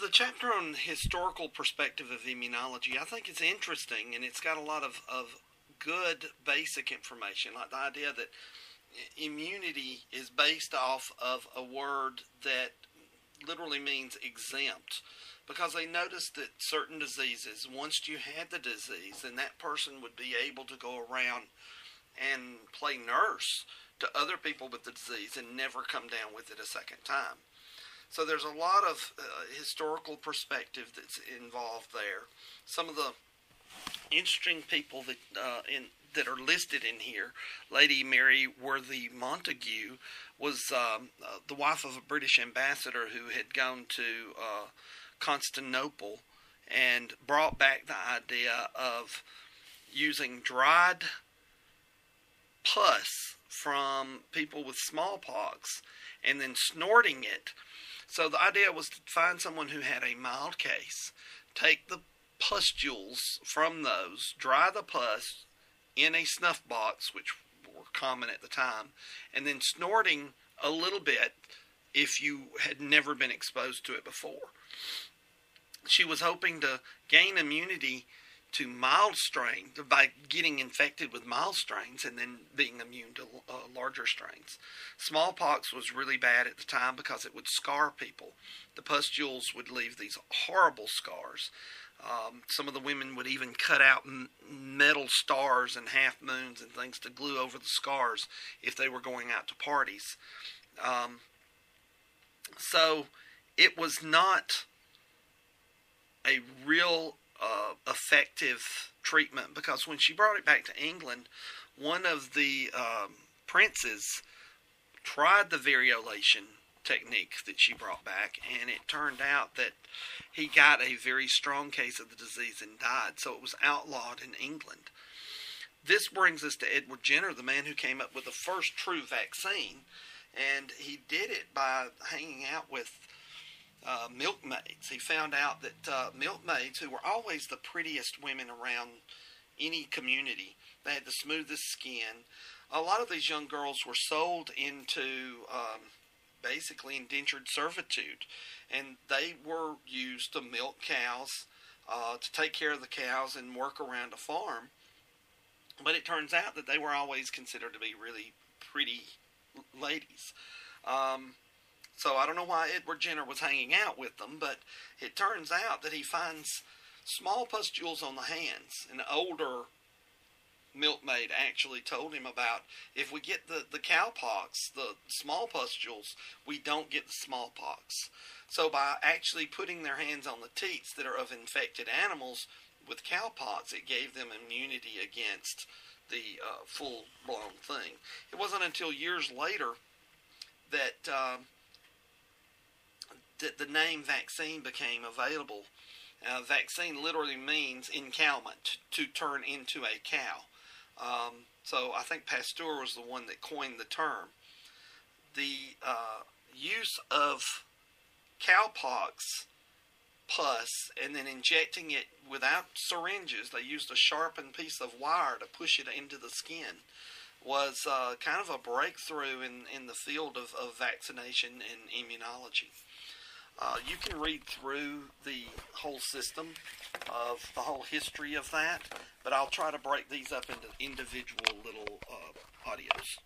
The chapter on historical perspective of immunology, I think it's interesting, and it's got a lot of good basic information, like the idea that immunity is based off of a word that literally means exempt, because they noticed that certain diseases, once you had the disease, then that person would be able to go around and play nurse to other people with the disease and never come down with it a second time. So there's a lot of historical perspective that's involved there. Some of the interesting people that are listed in here, Lady Mary Worthy Montagu was the wife of a British ambassador who had gone to Constantinople and brought back the idea of using dried pus from people with smallpox and then snorting it. So the idea was to find someone who had a mild case, take the pustules from those, dry the pus in a snuff box, which were common at the time, and then snorting a little bit if you had never been exposed to it before. She was hoping to gain immunity to mild strain by getting infected with mild strains and then being immune to larger strains. Smallpox was really bad at the time because it would scar people. The pustules would leave these horrible scars. Some of the women would even cut out metal stars and half moons and things to glue over the scars if they were going out to parties. So it was not a real effective treatment, because when she brought it back to England, one of the princes tried the variolation technique that she brought back, and it turned out that he got a very strong case of the disease and died, so it was outlawed in England. This brings us to Edward Jenner, the man who came up with the first true vaccine, and he did it by hanging out with milkmaids. He found out that milkmaids, who were always the prettiest women around any community, they had the smoothest skin. A lot of these young girls were sold into basically indentured servitude, and they were used to milk cows, to take care of the cows and work around a farm. But it turns out that they were always considered to be really pretty ladies. So I don't know why Edward Jenner was hanging out with them, but it turns out that he finds small pustules on the hands. An older milkmaid actually told him about, if we get the cowpox, the small pustules, we don't get the smallpox. So by actually putting their hands on the teats that are of infected animals with cowpox, it gave them immunity against the full-blown thing. It wasn't until years later that that the name vaccine became available. Vaccine literally means encowment, to turn into a cow. So I think Pasteur was the one that coined the term. The use of cowpox pus and then injecting it without syringes, they used a sharpened piece of wire to push it into the skin, was kind of a breakthrough in the field of vaccination and immunology. You can read through the whole system of the whole history of that, but I'll try to break these up into individual little audios.